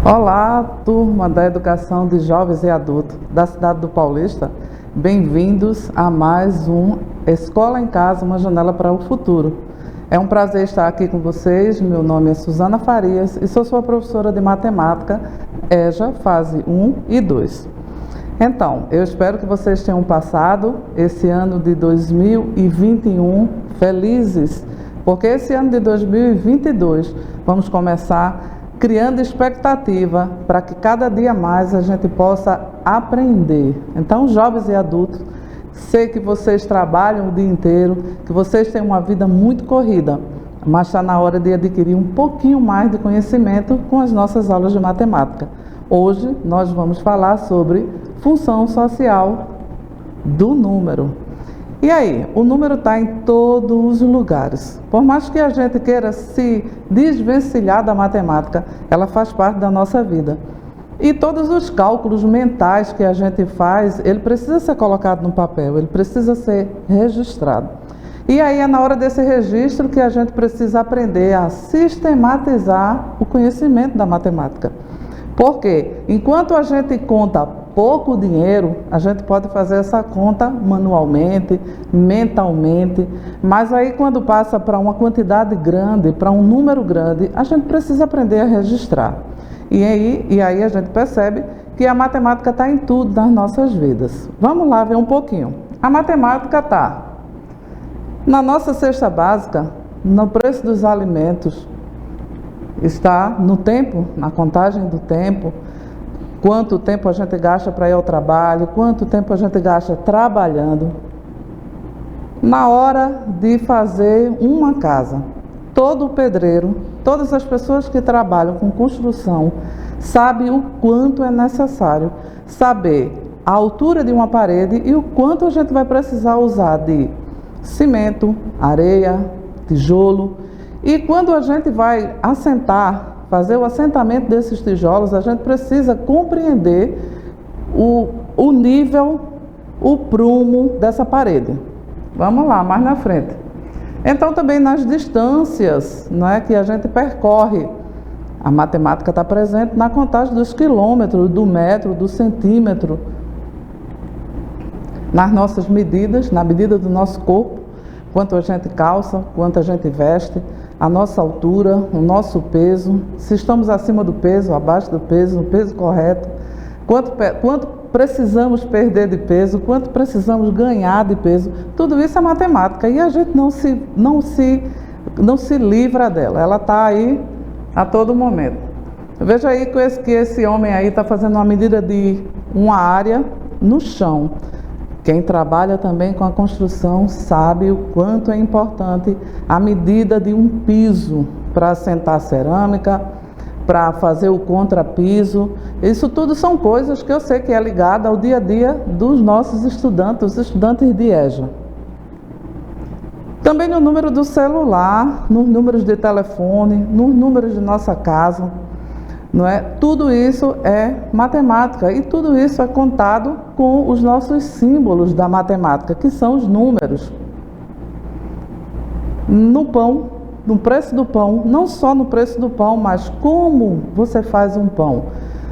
Olá, turma da Educação de Jovens e Adultos da cidade do Paulista. Bem-vindos a mais um Escola em Casa, uma janela para o futuro. É um prazer estar aqui com vocês. Meu nome é Suzana Farias e sou sua professora de matemática, EJA, fase 1 e 2. Então, eu espero que vocês tenham passado esse ano de 2021 felizes, porque esse ano de 2022 vamos começar criando expectativa para que cada dia mais a gente possa aprender. Então, jovens e adultos, sei que vocês trabalham o dia inteiro, que vocês têm uma vida muito corrida, mas está na hora de adquirir um pouquinho mais de conhecimento com as nossas aulas de matemática. Hoje nós vamos falar sobre função social do número. E aí, o número está em todos os lugares. Por mais que a gente queira se desvencilhar da matemática, ela faz parte da nossa vida. E todos os cálculos mentais que a gente faz, ele precisa ser colocado no papel, ele precisa ser registrado. E aí é na hora desse registro que a gente precisa aprender a sistematizar o conhecimento da matemática. Porque enquanto a gente conta pouco dinheiro, a gente pode fazer essa conta manualmente, mentalmente, mas aí quando passa para uma quantidade grande, para um número grande, a gente precisa aprender a registrar. E aí a gente percebe que a matemática está em tudo nas nossas vidas. Vamos lá ver um pouquinho. A matemática está na nossa cesta básica, no preço dos alimentos, está no tempo, na contagem do tempo, quanto tempo a gente gasta para ir ao trabalho, quanto tempo a gente gasta trabalhando. Na hora de fazer uma casa, todo pedreiro, todas as pessoas que trabalham com construção, sabem o quanto é necessário saber a altura de uma parede e o quanto a gente vai precisar usar de cimento, areia, tijolo. E quando a gente vai assentar, fazer o assentamento desses tijolos, a gente precisa compreender o nível, o prumo dessa parede. Vamos lá, mais na frente. Então, também nas distâncias, não é, que a gente percorre, a matemática está presente na contagem dos quilômetros, do metro, do centímetro, nas nossas medidas, na medida do nosso corpo, quanto a gente calça, quanto a gente veste, a nossa altura, o nosso peso, se estamos acima do peso, abaixo do peso, no peso correto, quanto precisamos perder de peso, quanto precisamos ganhar de peso, tudo isso é matemática e a gente não se livra dela, ela está aí a todo momento. Veja aí que esse homem aí está fazendo uma medida de uma área no chão. Quem trabalha também com a construção sabe o quanto é importante a medida de um piso para assentar cerâmica, para fazer o contrapiso. Isso tudo são coisas que eu sei que é ligada ao dia a dia dos nossos estudantes, os estudantes de EJA. Também no número do celular, nos números de telefone, nos números de nossa casa. Não é? Tudo isso é matemática e tudo isso é contado com os nossos símbolos da matemática, que são os números. No pão, no preço do pão, não só no preço do pão, mas como você faz um pão.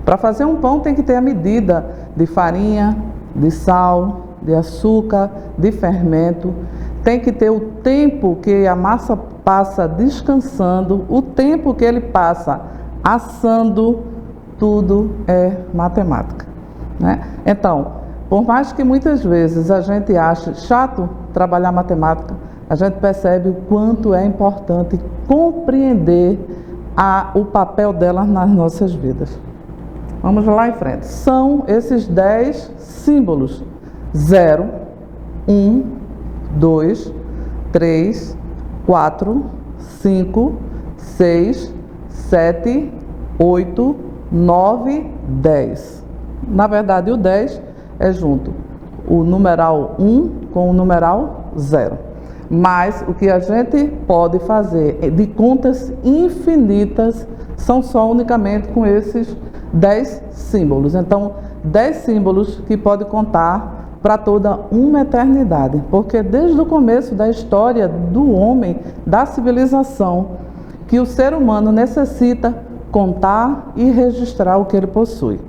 Para fazer um pão tem que ter a medida de farinha, de sal, de açúcar, de fermento. Tem que ter o tempo que a massa passa descansando, o tempo que ele passa assando, tudo é matemática, né? Então, por mais que muitas vezes a gente ache chato trabalhar matemática, a gente percebe o quanto é importante compreender o papel dela nas nossas vidas. Vamos lá em frente. São esses 10 símbolos: 0, 1, 2, 3, 4, 5, 6, 7, 8, 9, 10. Na verdade, o 10 é junto o numeral 1 com o numeral 0. Mas o que a gente pode fazer de contas infinitas são só unicamente com esses 10 símbolos. Então, 10 símbolos que pode contar para toda uma eternidade. Porque desde o começo da história do homem, da civilização, que o ser humano necessita contar e registrar o que ele possui.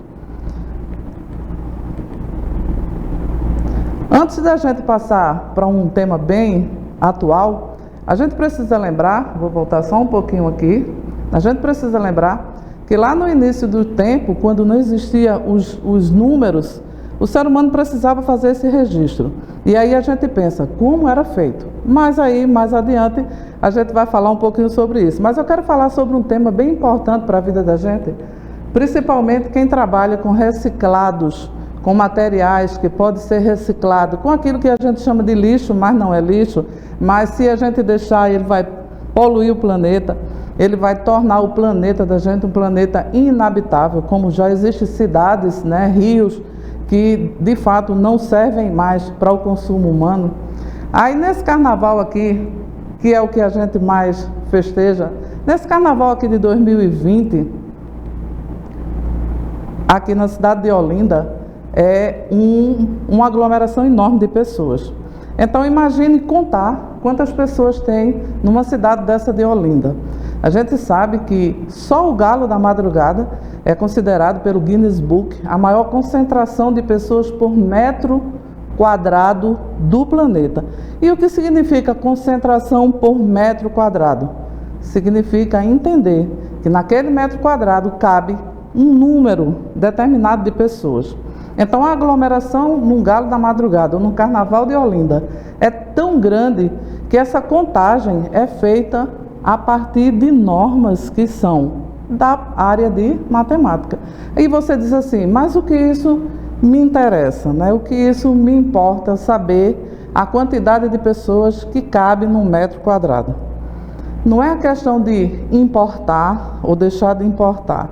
Antes da gente passar para um tema bem atual, a gente precisa lembrar, vou voltar só um pouquinho aqui, a gente precisa lembrar que lá no início do tempo, quando não existiam os números, o ser humano precisava fazer esse registro. E aí a gente pensa, como era feito? Mas aí, mais adiante, a gente vai falar um pouquinho sobre isso. Mas eu quero falar sobre um tema bem importante para a vida da gente, principalmente quem trabalha com reciclados, com materiais que pode ser reciclado, com aquilo que a gente chama de lixo, mas não é lixo, mas se a gente deixar, ele vai poluir o planeta, ele vai tornar o planeta da gente um planeta inabitável, como já existem cidades, né, rios, que de fato não servem mais para o consumo humano. Aí nesse carnaval aqui, que é o que a gente mais festeja, nesse carnaval aqui de 2020, aqui na cidade de Olinda, é uma aglomeração enorme de pessoas. Então imagine contar quantas pessoas tem numa cidade dessa de Olinda. A gente sabe que só o Galo da Madrugada é considerado pelo Guinness Book a maior concentração de pessoas por metro quadrado do planeta. E o que significa concentração por metro quadrado? Significa entender que naquele metro quadrado cabe um número determinado de pessoas. Então a aglomeração num Galo da Madrugada ou no Carnaval de Olinda é tão grande que essa contagem é feita a partir de normas que são da área de matemática. E você diz assim, mas o que isso me interessa, né? O que isso me importa saber a quantidade de pessoas que cabe num metro quadrado? Não é a questão de importar ou deixar de importar.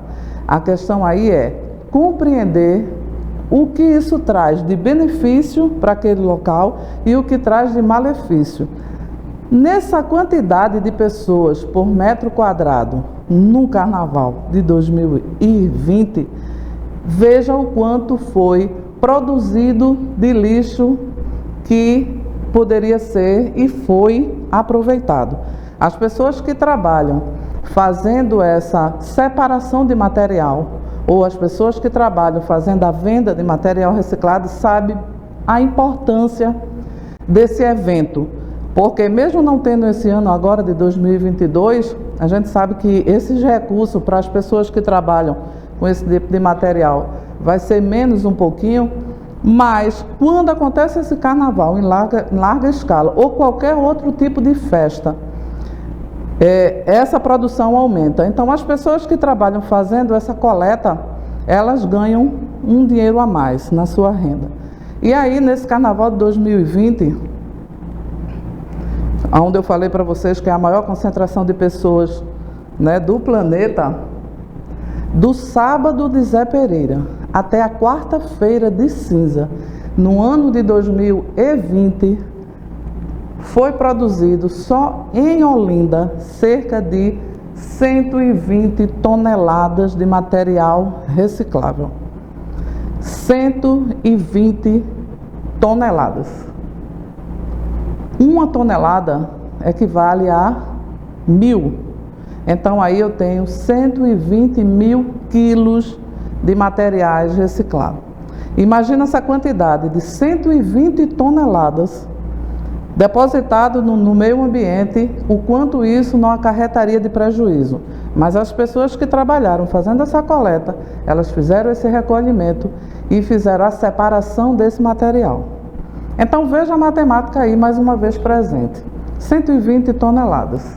A questão aí é compreender o que isso traz de benefício para aquele local e o que traz de malefício. Nessa quantidade de pessoas por metro quadrado no carnaval de 2020, veja o quanto foi produzido de lixo que poderia ser e foi aproveitado. As pessoas que trabalham fazendo essa separação de material, ou as pessoas que trabalham fazendo a venda de material reciclado, sabem a importância desse evento. Porque mesmo não tendo esse ano agora de 2022, a gente sabe que esses recursos para as pessoas que trabalham com esse tipo de material vai ser menos um pouquinho, mas quando acontece esse carnaval em larga escala ou qualquer outro tipo de festa, essa produção aumenta. Então as pessoas que trabalham fazendo essa coleta, elas ganham um dinheiro a mais na sua renda. E aí nesse carnaval de 2020, onde eu falei para vocês que é a maior concentração de pessoas, né, do planeta, do sábado de Zé Pereira até a quarta-feira de cinza, no ano de 2020, foi produzido só em Olinda cerca de 120 toneladas de material reciclável. 120 toneladas. Uma tonelada equivale a 1.000. Então aí eu tenho 120 mil quilos de materiais reciclados. Imagina essa quantidade de 120 toneladas depositado no meio ambiente, o quanto isso não acarretaria de prejuízo. Mas as pessoas que trabalharam fazendo essa coleta, elas fizeram esse recolhimento e fizeram a separação desse material. Então veja a matemática aí mais uma vez presente. 120 toneladas.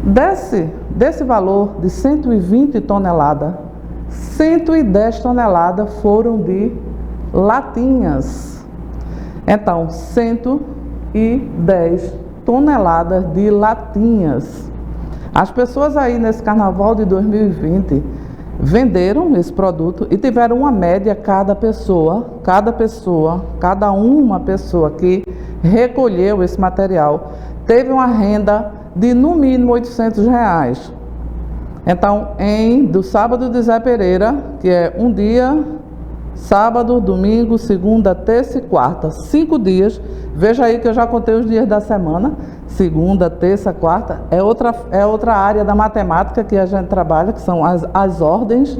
Desse valor de 120 toneladas, 110 toneladas foram de latinhas. Então, 110 toneladas de latinhas. As pessoas aí nesse carnaval de 2020 venderam esse produto e tiveram uma média, cada uma pessoa que recolheu esse material teve uma renda de no mínimo R$800. Então, do sábado de Zé Pereira, que é um dia, sábado, domingo, segunda, terça e quarta, 5 dias, veja aí que eu já contei os dias da semana, segunda, terça, quarta, é outra área da matemática que a gente trabalha, que são as ordens.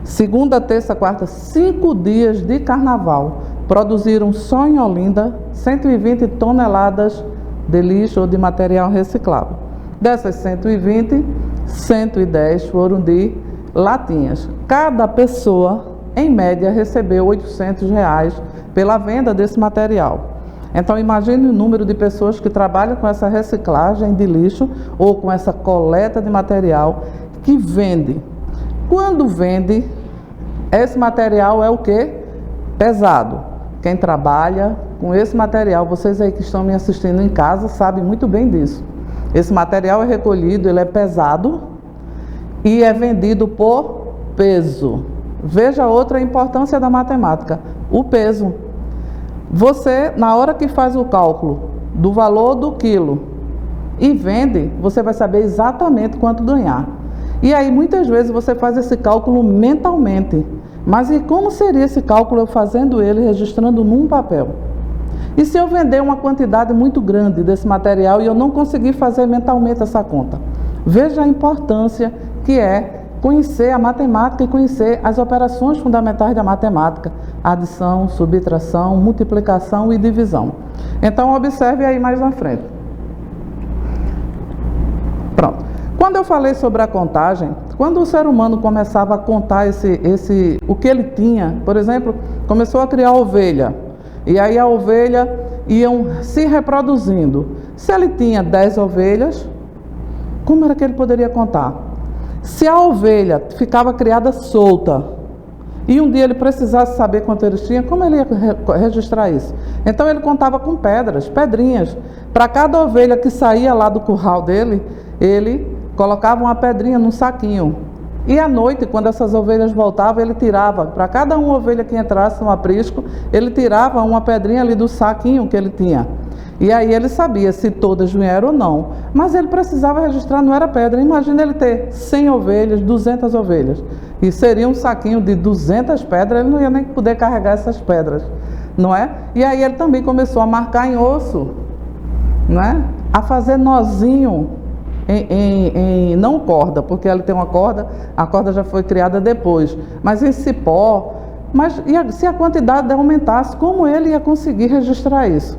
Segunda, terça, quarta, 5 dias de carnaval. Produziram só em Olinda 120 toneladas de lixo ou de material reciclável. Dessas 120, 110 foram de latinhas. Cada pessoa, em média, recebeu R$800 pela venda desse material. Então, imagine o número de pessoas que trabalham com essa reciclagem de lixo ou com essa coleta de material que vende. Quando vende, esse material é o quê? Pesado. Quem trabalha com esse material, vocês aí que estão me assistindo em casa, sabem muito bem disso. Esse material é recolhido, ele é pesado e é vendido por peso. Veja outra importância da matemática, o peso. Você, na hora que faz o cálculo do valor do quilo e vende, você vai saber exatamente quanto ganhar. E aí, muitas vezes, você faz esse cálculo mentalmente. Mas e como seria esse cálculo eu fazendo ele, registrando num papel? E se eu vender uma quantidade muito grande desse material e eu não conseguir fazer mentalmente essa conta? Veja a importância que é conhecer a matemática e conhecer as operações fundamentais da matemática: adição, subtração, multiplicação e divisão. Então, observe aí mais na frente. Pronto. Quando eu falei sobre a contagem, quando o ser humano começava a contar o que ele tinha, por exemplo, começou a criar ovelha, e aí a ovelha iam se reproduzindo. Se ele tinha 10 ovelhas, como era que ele poderia contar? Se a ovelha ficava criada solta, e um dia ele precisasse saber quanto eles tinham, como ele ia registrar isso? Então ele contava com pedrinhas. Para cada ovelha que saía lá do curral dele, ele colocava uma pedrinha num saquinho. E à noite, quando essas ovelhas voltavam, ele tirava, para cada uma ovelha que entrasse no aprisco, ele tirava uma pedrinha ali do saquinho que ele tinha. E aí ele sabia se todas vieram ou não. Mas ele precisava registrar, não era pedra. Imagina ele ter 100 ovelhas, 200 ovelhas. E seria um saquinho de 200 pedras, ele não ia nem poder carregar essas pedras, não é? E aí ele também começou a marcar em osso, não é? A fazer nozinho não corda, porque ela tem uma corda, a corda já foi criada depois, mas em cipó. Mas se a quantidade aumentasse, como ele ia conseguir registrar isso?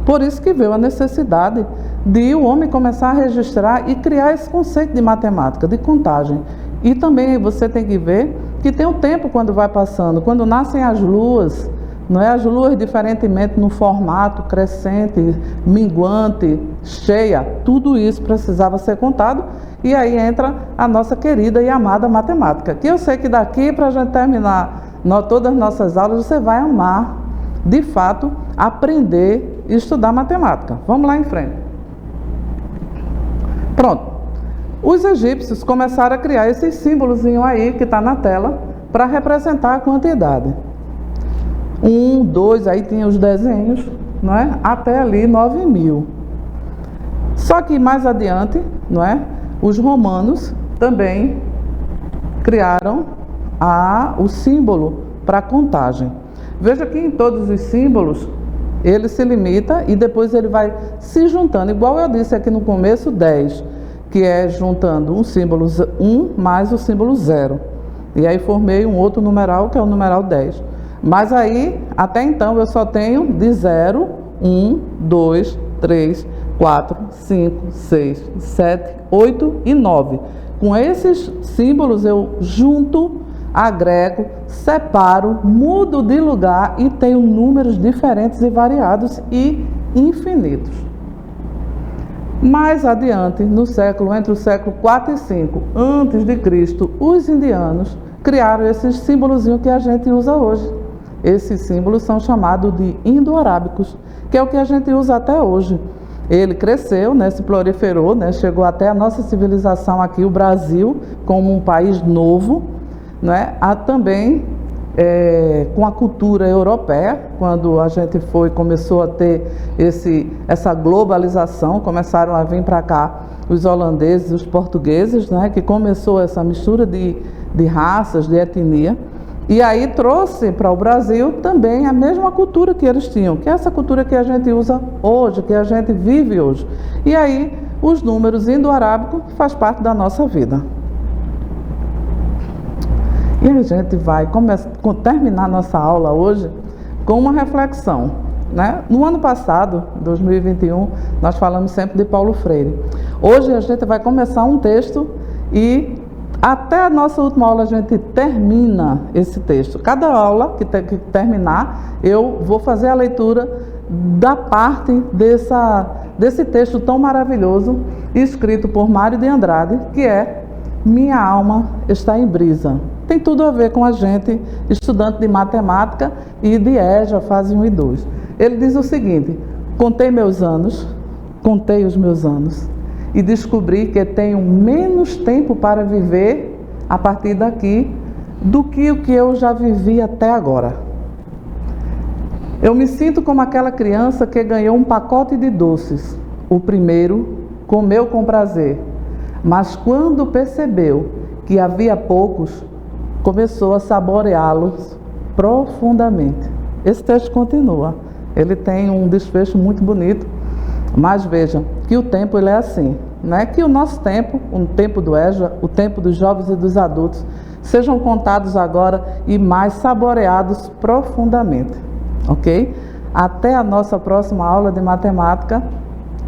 Por isso que veio a necessidade de o homem começar a registrar e criar esse conceito de matemática, de contagem. E também você tem que ver que tem o tempo quando vai passando, quando nascem as luas, não é? As luas diferentemente no formato crescente, minguante, cheia, tudo isso precisava ser contado. E aí entra a nossa querida e amada matemática, que eu sei que daqui para a gente terminar todas as nossas aulas, você vai amar, de fato, aprender e estudar matemática. Vamos lá em frente. Pronto. Os egípcios começaram a criar esse símbolozinho aí, que está na tela, para representar a quantidade. 1, 2, aí tinha os desenhos, não é? Até ali 9.000. Só que mais adiante, não é? Os romanos também criaram o símbolo para contagem. Veja que em todos os símbolos ele se limita e depois ele vai se juntando, igual eu disse aqui no começo, 10, que é juntando um símbolo 1 mais o símbolo 0. E aí formei um outro numeral, que é o numeral 10. Mas aí, até então, eu só tenho de 0, 1, 2, 3, 4, 5, 6, 7, 8 e 9. Com esses símbolos eu junto, agrego, separo, mudo de lugar e tenho números diferentes e variados e infinitos. Mais adiante, entre o século 4 e 5 antes de Cristo, os indianos criaram esses símbolozinhos que a gente usa hoje. Esses símbolos são chamados de indo-arábicos, que é o que a gente usa até hoje. Ele cresceu, né, se proliferou, né, chegou até a nossa civilização aqui, o Brasil, como um país novo, né, também com a cultura europeia, quando a gente começou a ter essa globalização, começaram a vir para cá os holandeses, os portugueses, né, que começou essa mistura de raças, de etnia. E aí trouxe para o Brasil também a mesma cultura que eles tinham, que é essa cultura que a gente usa hoje, que a gente vive hoje. E aí os números indo-arábico faz parte da nossa vida. E a gente vai terminar nossa aula hoje com uma reflexão, né? No ano passado, 2021, nós falamos sempre de Paulo Freire. Hoje a gente vai começar um texto e até a nossa última aula a gente termina esse texto. Cada aula que terminar, eu vou fazer a leitura da parte desse texto tão maravilhoso, escrito por Mário de Andrade, que é Minha Alma Está em Brisa. Tem tudo a ver com a gente, estudante de matemática e de EJA, fase 1 e 2. Ele diz o seguinte: contei os meus anos, e descobri que tenho menos tempo para viver a partir daqui do que o que eu já vivi até agora. Eu me sinto como aquela criança que ganhou um pacote de doces. O primeiro comeu com prazer, mas quando percebeu que havia poucos, começou a saboreá-los profundamente. Esse texto continua. Ele tem um desfecho muito bonito, mas veja que o tempo ele é assim, né? Que o nosso tempo, o tempo do EJA, o tempo dos jovens e dos adultos, sejam contados agora e mais saboreados profundamente, ok? Até a nossa próxima aula de matemática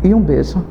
e um beijo.